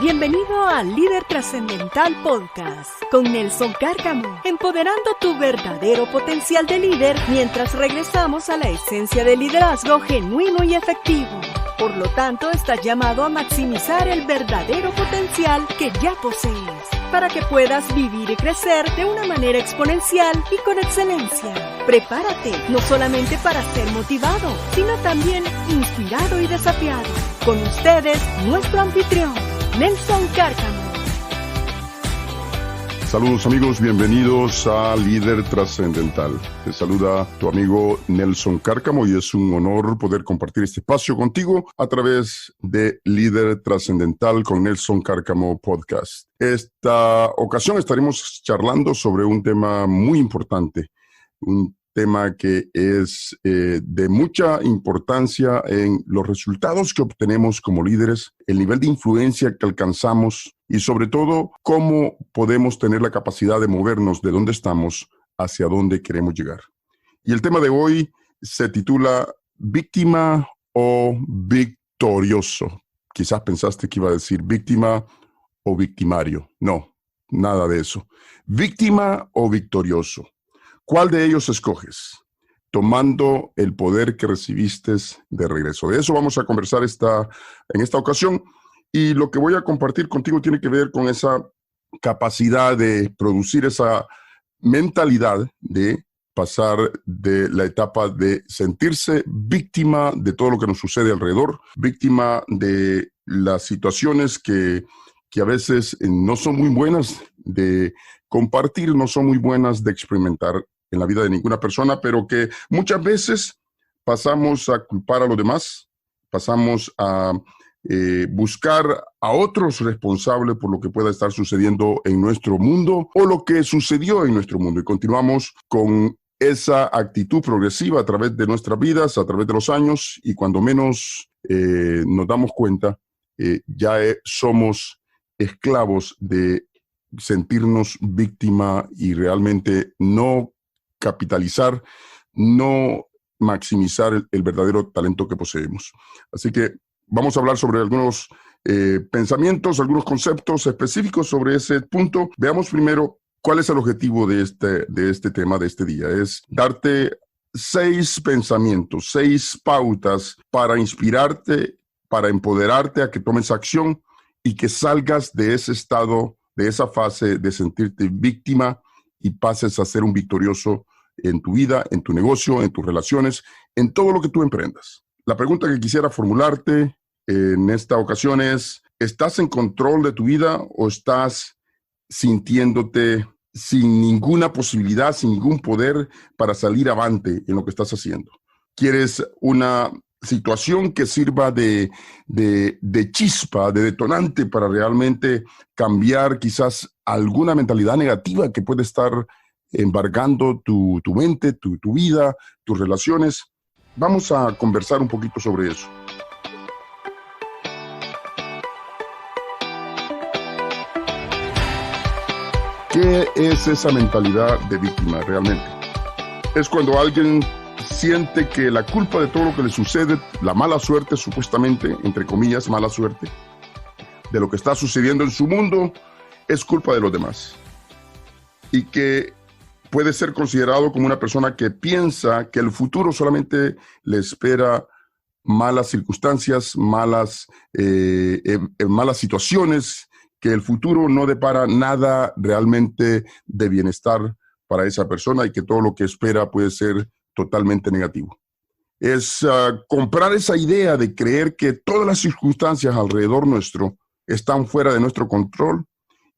Bienvenido a Líder Trascendental Podcast con Nelson Cárcamo, empoderando tu verdadero potencial de líder mientras regresamos a la esencia del liderazgo genuino y efectivo. Por lo tanto, estás llamado a maximizar el verdadero potencial que ya posees para que puedas vivir y crecer de una manera exponencial y con excelencia. Prepárate, no solamente para ser motivado, sino también inspirado y desafiado. Con ustedes, nuestro anfitrión, Nelson Cárcamo. Saludos amigos, bienvenidos a Líder Trascendental. Te saluda tu amigo Nelson Cárcamo y es un honor poder compartir este espacio contigo a través de Líder Trascendental con Nelson Cárcamo Podcast. Esta ocasión estaremos charlando sobre un tema muy importante, un tema que es de mucha importancia en los resultados que obtenemos como líderes, el nivel de influencia que alcanzamos y sobre todo cómo podemos tener la capacidad de movernos de donde estamos hacia donde queremos llegar. Y el tema de hoy se titula ¿Víctima o victorioso? Quizás pensaste que iba a decir víctima o victimario. No, nada de eso. ¿Víctima o victorioso? ¿Cuál de ellos escoges? Tomando el poder que recibiste de regreso. De eso vamos a conversar en esta ocasión. Y lo que voy a compartir contigo tiene que ver con esa capacidad de producir esa mentalidad de pasar de la etapa de sentirse víctima de todo lo que nos sucede alrededor, víctima de las situaciones que a veces no son muy buenas de compartir, no son muy buenas de experimentar en la vida de ninguna persona, pero que muchas veces pasamos a culpar a los demás, pasamos a buscar a otros responsables por lo que pueda estar sucediendo en nuestro mundo o lo que sucedió en nuestro mundo. Y continuamos con esa actitud progresiva a través de nuestras vidas, a través de los años, y cuando menos nos damos cuenta, ya somos esclavos de sentirnos víctima y realmente no capitalizar, no maximizar el verdadero talento que poseemos. Así que vamos a hablar sobre algunos pensamientos, algunos conceptos específicos sobre ese punto. Veamos primero cuál es el objetivo de este tema, de este día. Es darte 6 pensamientos, 6 pautas para inspirarte, para empoderarte a que tomes acción y que salgas de ese estado, de esa fase de sentirte víctima y pases a ser un victorioso en tu vida, en tu negocio, en tus relaciones, en todo lo que tú emprendas. La pregunta que quisiera formularte en esta ocasión es, ¿estás en control de tu vida o estás sintiéndote sin ninguna posibilidad, sin ningún poder para salir avante en lo que estás haciendo? ¿Quieres una situación que sirva de chispa, de detonante para realmente cambiar quizás alguna mentalidad negativa que puede estar embargando tu mente, tu vida, tus relaciones? Vamos a conversar un poquito sobre eso. ¿Qué es esa mentalidad de víctima realmente? Es cuando alguien siente que la culpa de todo lo que le sucede, la mala suerte supuestamente, entre comillas, mala suerte, de lo que está sucediendo en su mundo, es culpa de los demás. Y que puede ser considerado como una persona que piensa que el futuro solamente le espera malas circunstancias, malas situaciones, que el futuro no depara nada realmente de bienestar para esa persona y que todo lo que espera puede ser totalmente negativo. Es comprar esa idea de creer que todas las circunstancias alrededor nuestro están fuera de nuestro control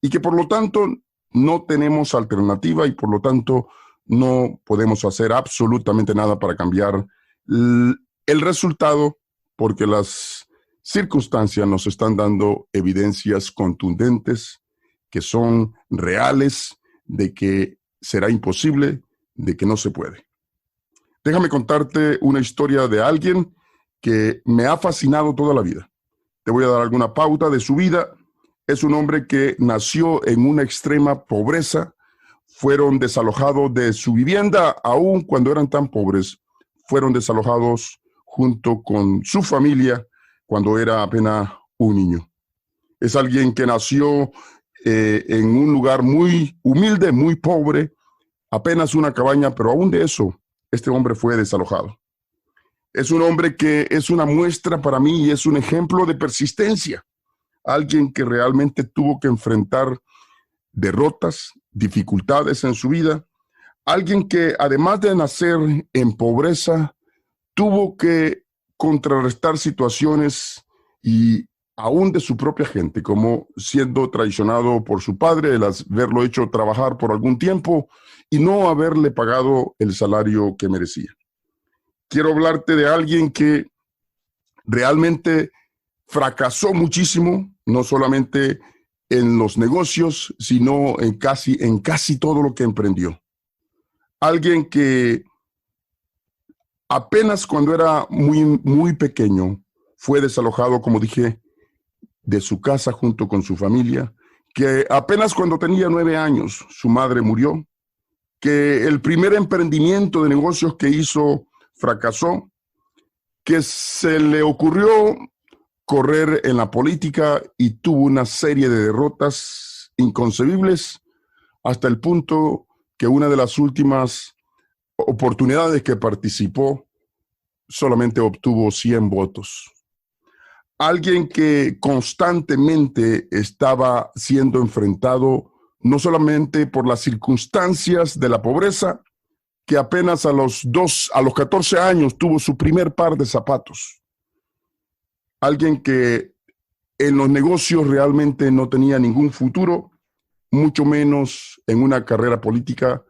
y que por lo tanto no tenemos alternativa y por lo tanto no podemos hacer absolutamente nada para cambiar el resultado, porque las circunstancias nos están dando evidencias contundentes que son reales de que será imposible, de que no se puede. Déjame contarte una historia de alguien que me ha fascinado toda la vida. Te voy a dar alguna pauta de su vida. Es un hombre que nació en una extrema pobreza. Fueron desalojados de su vivienda, aun cuando eran tan pobres. Fueron desalojados junto con su familia cuando era apenas un niño. Es alguien que nació en un lugar muy humilde, muy pobre, apenas una cabaña, pero aún de eso, este hombre fue desalojado. Es un hombre que es una muestra para mí y es un ejemplo de persistencia. Alguien que realmente tuvo que enfrentar derrotas, dificultades en su vida. Alguien que además de nacer en pobreza, tuvo que contrarrestar situaciones y aún de su propia gente, como siendo traicionado por su padre, el haberlo hecho trabajar por algún tiempo y no haberle pagado el salario que merecía. Quiero hablarte de alguien que realmente fracasó muchísimo, no solamente en los negocios, sino en casi todo lo que emprendió. Alguien que apenas cuando era muy pequeño fue desalojado, como dije, de su casa junto con su familia, que apenas cuando tenía 9 años su madre murió, que el primer emprendimiento de negocios que hizo fracasó, que se le ocurrió correr en la política y tuvo una serie de derrotas inconcebibles hasta el punto que una de las últimas oportunidades que participó solamente obtuvo 100 votos. Alguien que constantemente estaba siendo enfrentado no solamente por las circunstancias de la pobreza, que apenas a los 14 años tuvo su primer par de zapatos. Alguien que en los negocios realmente no tenía ningún futuro, mucho menos en una carrera política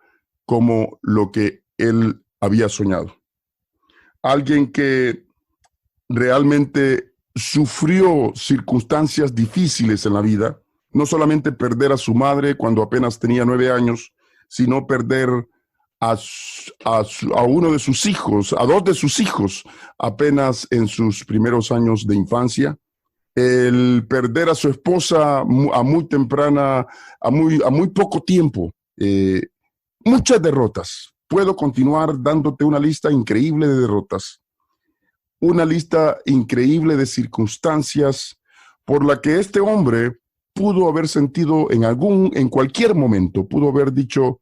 como lo que él había soñado. Alguien que realmente sufrió circunstancias difíciles en la vida, no solamente perder a su madre cuando apenas tenía 9 años, sino perder a uno de sus hijos, a 2 de sus hijos, apenas en sus primeros años de infancia, el perder a su esposa a muy poco tiempo, muchas derrotas. Puedo continuar dándote una lista increíble de derrotas, una lista increíble de circunstancias por la que este hombre pudo haber sentido en cualquier momento, pudo haber dicho,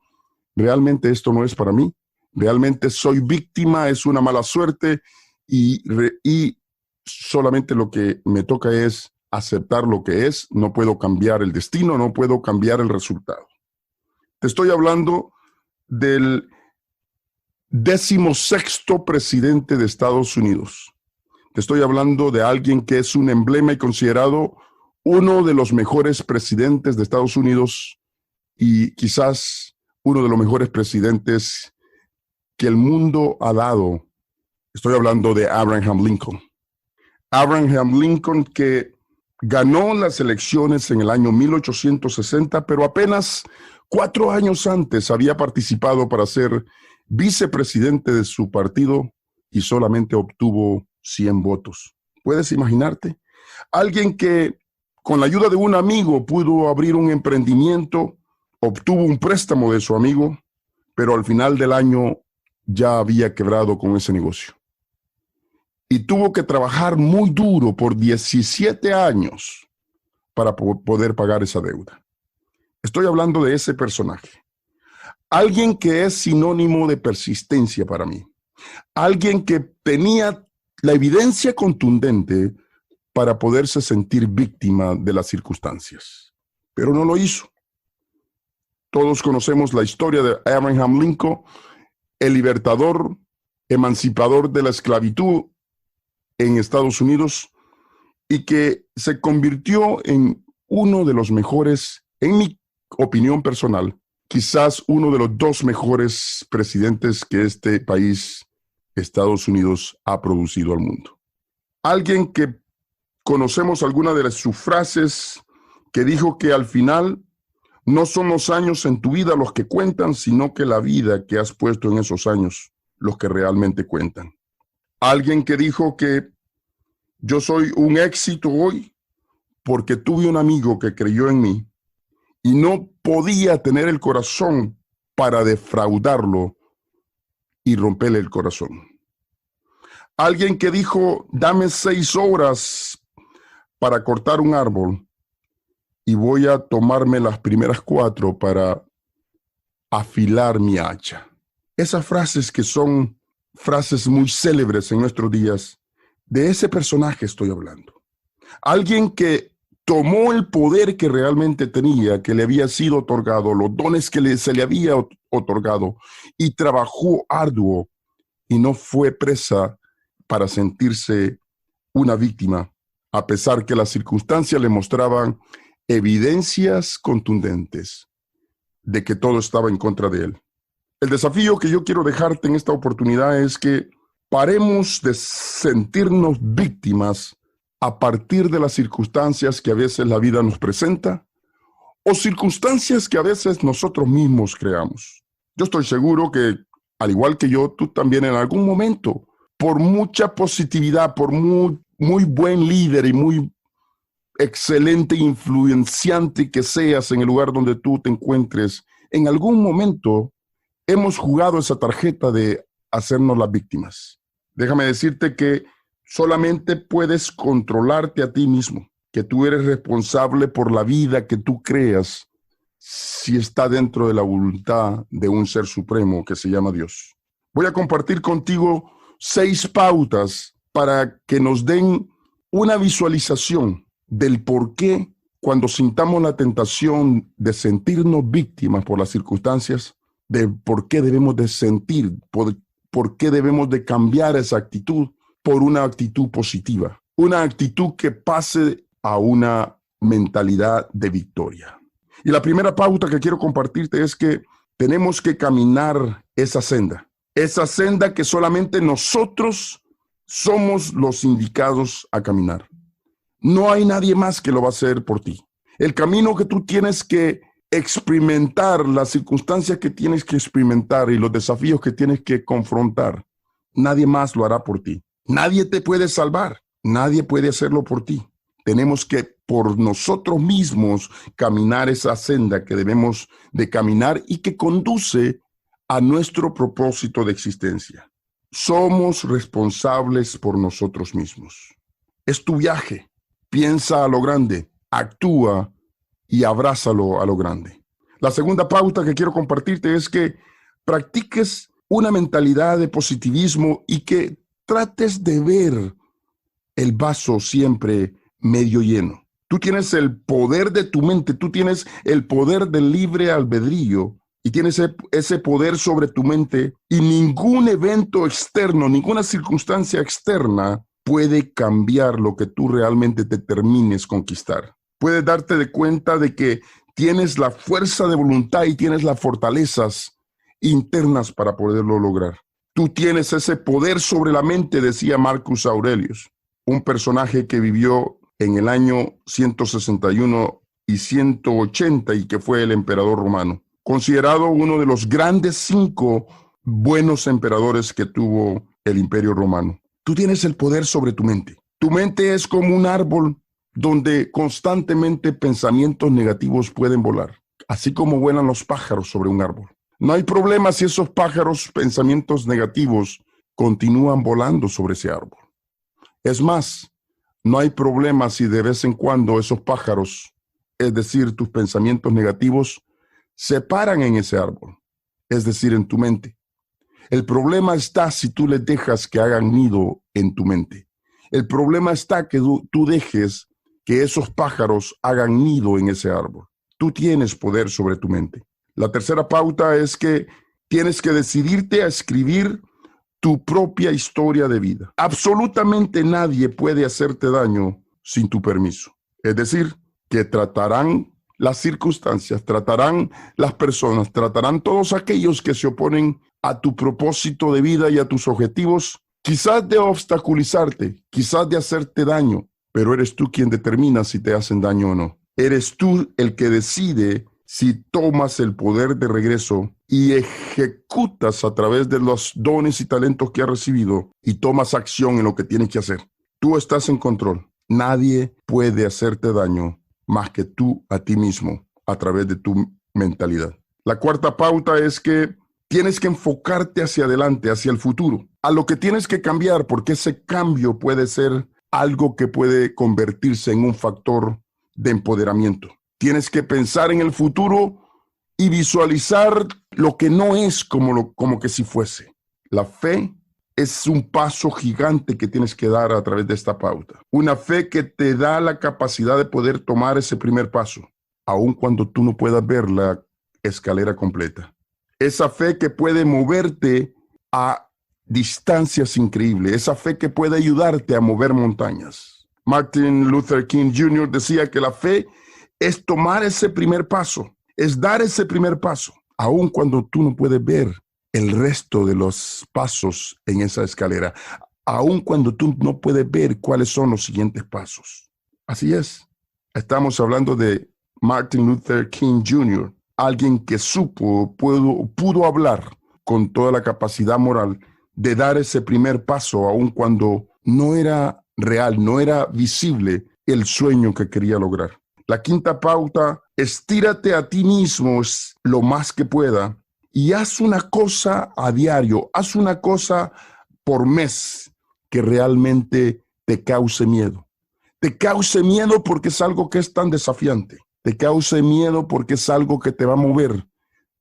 realmente esto no es para mí, realmente soy víctima, es una mala suerte y solamente lo que me toca es aceptar lo que es, no puedo cambiar el destino, no puedo cambiar el resultado. Te estoy hablando del 16º presidente de Estados Unidos. Te estoy hablando de alguien que es un emblema y considerado uno de los mejores presidentes de Estados Unidos y quizás uno de los mejores presidentes que el mundo ha dado. Estoy hablando de Abraham Lincoln. Abraham Lincoln, que ganó las elecciones en el año 1860, pero apenas 4 años antes había participado para ser vicepresidente de su partido y solamente obtuvo 100 votos. ¿Puedes imaginarte? Alguien que con la ayuda de un amigo pudo abrir un emprendimiento, obtuvo un préstamo de su amigo, pero al final del año ya había quebrado con ese negocio. Y tuvo que trabajar muy duro por 17 años para poder pagar esa deuda. Estoy hablando de ese personaje. Alguien que es sinónimo de persistencia para mí. Alguien que tenía la evidencia contundente para poderse sentir víctima de las circunstancias, pero no lo hizo. Todos conocemos la historia de Abraham Lincoln, el libertador, emancipador de la esclavitud en Estados Unidos, y que se convirtió en uno de los mejores, en mi opinión personal, quizás uno de los 2 mejores presidentes que este país, Estados Unidos, ha producido al mundo. Alguien que conocemos alguna de sus frases, que dijo que al final no son los años en tu vida los que cuentan, sino que la vida que has puesto en esos años los que realmente cuentan. Alguien que dijo que yo soy un éxito hoy porque tuve un amigo que creyó en mí y no podía tener el corazón para defraudarlo y romperle el corazón. Alguien que dijo, dame 6 horas para cortar un árbol y voy a tomarme las primeras 4 para afilar mi hacha. Esas frases que son frases muy célebres en nuestros días, de ese personaje estoy hablando. Alguien que tomó el poder que realmente tenía, que le había sido otorgado, los dones que se le había otorgado, y trabajó arduo y no fue presa para sentirse una víctima, a pesar que las circunstancias le mostraban evidencias contundentes de que todo estaba en contra de él. El desafío que yo quiero dejarte en esta oportunidad es que paremos de sentirnos víctimas a partir de las circunstancias que a veces la vida nos presenta o circunstancias que a veces nosotros mismos creamos. Yo estoy seguro que, al igual que yo, tú también en algún momento, por mucha positividad, por muy buen líder y muy excelente influenciante que seas en el lugar donde tú te encuentres, en algún momento hemos jugado esa tarjeta de hacernos las víctimas. Déjame decirte que solamente puedes controlarte a ti mismo, que tú eres responsable por la vida que tú creas si está dentro de la voluntad de un ser supremo que se llama Dios. Voy a compartir contigo 6 pautas para que nos den una visualización del por qué cuando sintamos la tentación de sentirnos víctimas por las circunstancias, de por qué debemos de sentir, por qué debemos de cambiar esa actitud por una actitud positiva, una actitud que pase a una mentalidad de victoria. Y la primera pauta que quiero compartirte es que tenemos que caminar esa senda que solamente nosotros somos los indicados a caminar. No hay nadie más que lo va a hacer por ti. El camino que tú tienes que experimentar, las circunstancias que tienes que experimentar y los desafíos que tienes que confrontar, nadie más lo hará por ti. Nadie te puede salvar, nadie puede hacerlo por ti. Tenemos que por nosotros mismos caminar esa senda que debemos de caminar y que conduce a nuestro propósito de existencia. Somos responsables por nosotros mismos. Es tu viaje. Piensa a lo grande, actúa y abrázalo a lo grande. La segunda pauta que quiero compartirte es que practiques una mentalidad de positivismo y que trates de ver el vaso siempre medio lleno. Tú tienes el poder de tu mente, tú tienes el poder del libre albedrío y tienes ese poder sobre tu mente y ningún evento externo, ninguna circunstancia externa puede cambiar lo que tú realmente determines conquistar. Puedes darte de cuenta de que tienes la fuerza de voluntad y tienes las fortalezas internas para poderlo lograr. Tú tienes ese poder sobre la mente, decía Marcus Aurelius, un personaje que vivió en el año 161 y 180 y que fue el emperador romano, considerado uno de los grandes 5 buenos emperadores que tuvo el Imperio Romano. Tú tienes el poder sobre tu mente. Tu mente es como un árbol donde constantemente pensamientos negativos pueden volar, así como vuelan los pájaros sobre un árbol. No hay problema si esos pájaros, pensamientos negativos, continúan volando sobre ese árbol. Es más, no hay problema si de vez en cuando esos pájaros, es decir, tus pensamientos negativos, se paran en ese árbol, es decir, en tu mente. El problema está si tú les dejas que hagan nido en tu mente. El problema está que tú dejes que esos pájaros hagan nido en ese árbol. Tú tienes poder sobre tu mente. La tercera pauta es que tienes que decidirte a escribir tu propia historia de vida. Absolutamente nadie puede hacerte daño sin tu permiso. Es decir, que tratarán las circunstancias, tratarán las personas, tratarán todos aquellos que se oponen a tu propósito de vida y a tus objetivos, quizás de obstaculizarte, quizás de hacerte daño, pero eres tú quien determina si te hacen daño o no. Eres tú el que decide si tomas el poder de regreso y ejecutas a través de los dones y talentos que has recibido y tomas acción en lo que tienes que hacer. Tú estás en control. Nadie puede hacerte daño más que tú a ti mismo a través de tu mentalidad. La cuarta pauta es que tienes que enfocarte hacia adelante, hacia el futuro, a lo que tienes que cambiar, porque ese cambio puede ser algo que puede convertirse en un factor de empoderamiento. Tienes que pensar en el futuro y visualizar lo que no es como que si fuese. La fe es un paso gigante que tienes que dar a través de esta pauta. Una fe que te da la capacidad de poder tomar ese primer paso, aun cuando tú no puedas ver la escalera completa. Esa fe que puede moverte a distancias increíbles. Esa fe que puede ayudarte a mover montañas. Martin Luther King Jr. decía que la fe es tomar ese primer paso, es dar ese primer paso, aun cuando tú no puedes ver el resto de los pasos en esa escalera, aun cuando tú no puedes ver cuáles son los siguientes pasos. Así es. Estamos hablando de Martin Luther King Jr., alguien que pudo hablar con toda la capacidad moral de dar ese primer paso, aun cuando no era real, no era visible el sueño que quería lograr. La quinta pauta: estírate a ti mismo lo más que pueda y haz una cosa a diario, haz una cosa por mes que realmente te cause miedo. Te cause miedo porque es algo que es tan desafiante. Te cause miedo porque es algo que te va a mover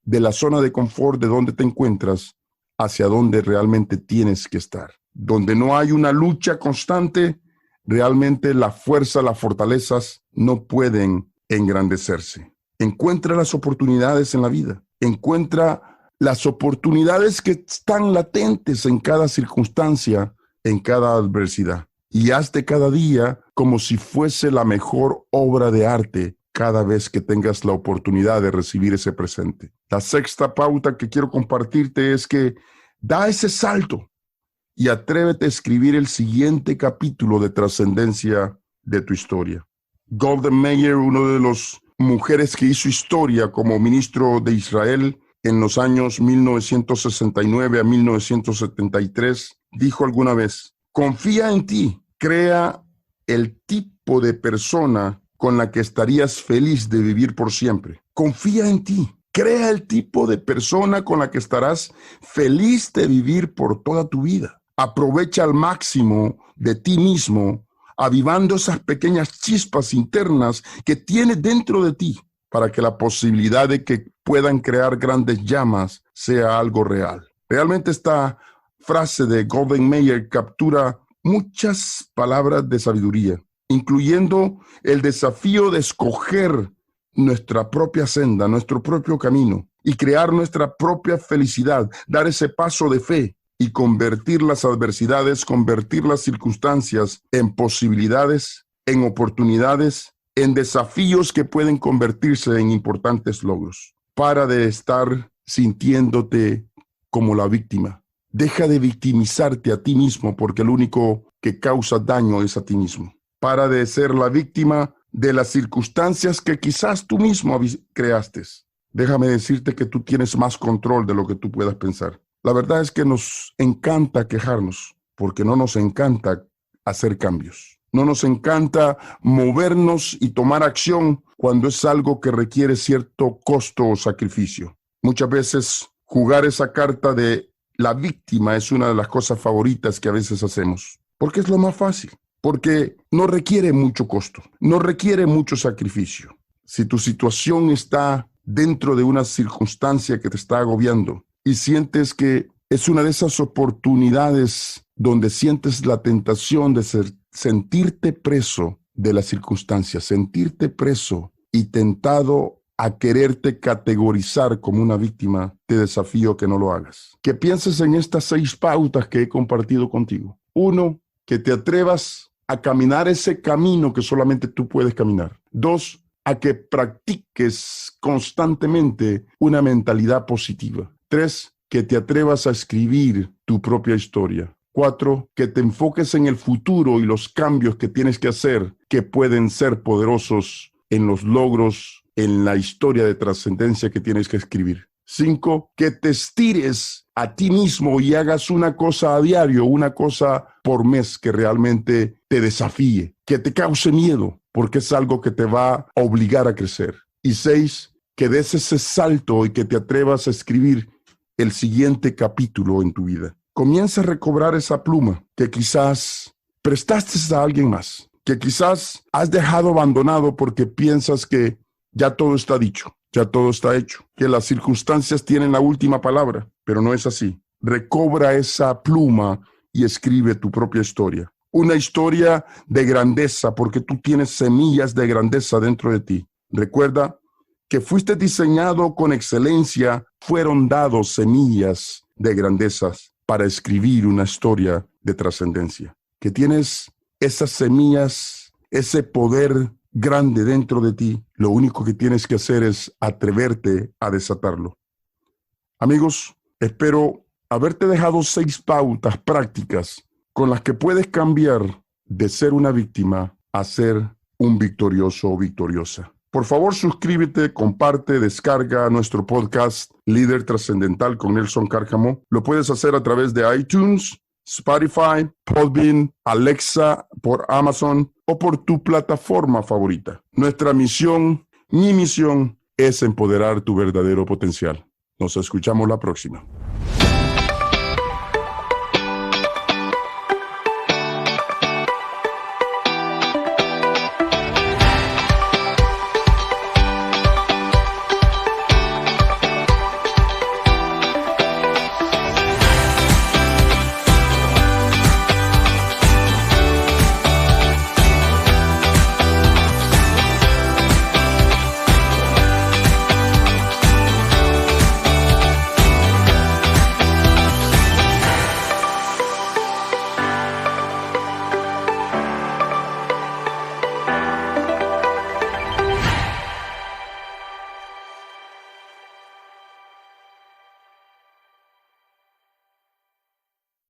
de la zona de confort de donde te encuentras hacia donde realmente tienes que estar. Donde no hay una lucha constante, realmente la fuerza, las fortalezas no pueden engrandecerse. Encuentra las oportunidades en la vida. Encuentra las oportunidades que están latentes en cada circunstancia, en cada adversidad. Y hazte cada día como si fuese la mejor obra de arte cada vez que tengas la oportunidad de recibir ese presente. La sexta pauta que quiero compartirte es que da ese salto y atrévete a escribir el siguiente capítulo de trascendencia de tu historia. Golda Meir, una de las mujeres que hizo historia como ministro de Israel en los años 1969 a 1973, dijo alguna vez: confía en ti, crea el tipo de persona con la que estarías feliz de vivir por siempre. Confía en ti. Crea el tipo de persona con la que estarás feliz de vivir por toda tu vida. Aprovecha al máximo de ti mismo, avivando esas pequeñas chispas internas que tienes dentro de ti para que la posibilidad de que puedan crear grandes llamas sea algo real. Realmente esta frase de Golda Meir captura muchas palabras de sabiduría, incluyendo el desafío de escoger nuestra propia senda, nuestro propio camino y crear nuestra propia felicidad, dar ese paso de fe y convertir las adversidades, convertir las circunstancias en posibilidades, en oportunidades, en desafíos que pueden convertirse en importantes logros. Para de estar sintiéndote como la víctima. Deja de victimizarte a ti mismo porque lo único que causa daño es a ti mismo. Para de ser la víctima de las circunstancias que quizás tú mismo creaste. Déjame decirte que tú tienes más control de lo que tú puedas pensar. La verdad es que nos encanta quejarnos porque no nos encanta hacer cambios. No nos encanta movernos y tomar acción cuando es algo que requiere cierto costo o sacrificio. Muchas veces jugar esa carta de la víctima es una de las cosas favoritas que a veces hacemos, porque es lo más fácil, porque no requiere mucho costo, no requiere mucho sacrificio. Si tu situación está dentro de una circunstancia que te está agobiando y sientes que es una de esas oportunidades donde sientes la tentación de sentirte preso de la circunstancia, sentirte preso y tentado a quererte categorizar como una víctima, te desafío que no lo hagas. Que pienses en estas 6 pautas que he compartido contigo. 1, que te atrevas a caminar ese camino que solamente tú puedes caminar. 2, a que practiques constantemente una mentalidad positiva. 3, que te atrevas a escribir tu propia historia. 4, que te enfoques en el futuro y los cambios que tienes que hacer que pueden ser poderosos en los logros, en la historia de trascendencia que tienes que escribir. 5, que te estires a ti mismo y hagas una cosa a diario, una cosa por mes que realmente te desafíe, que te cause miedo, porque es algo que te va a obligar a crecer. Y 6, que des ese salto y que te atrevas a escribir el siguiente capítulo en tu vida. Comienza a recobrar esa pluma que quizás prestaste a alguien más, que quizás has dejado abandonado porque piensas que ya todo está dicho, ya todo está hecho, que las circunstancias tienen la última palabra, pero no es así. Recobra esa pluma y escribe tu propia historia. Una historia de grandeza, porque tú tienes semillas de grandeza dentro de ti. Recuerda que fuiste diseñado con excelencia, fueron dados semillas de grandezas para escribir una historia de trascendencia. Que tienes esas semillas, ese poder grande dentro de ti. Lo único que tienes que hacer es atreverte a desatarlo. Amigos, espero haberte dejado 6 pautas prácticas con las que puedes cambiar de ser una víctima a ser un victorioso o victoriosa. Por favor, suscríbete, comparte, descarga nuestro podcast Líder Trascendental con Nelson Cárcamo. Lo puedes hacer a través de iTunes, Spotify, Podbean, Alexa, por Amazon o por tu plataforma favorita. Nuestra misión, mi misión, es empoderar tu verdadero potencial. Nos escuchamos la próxima.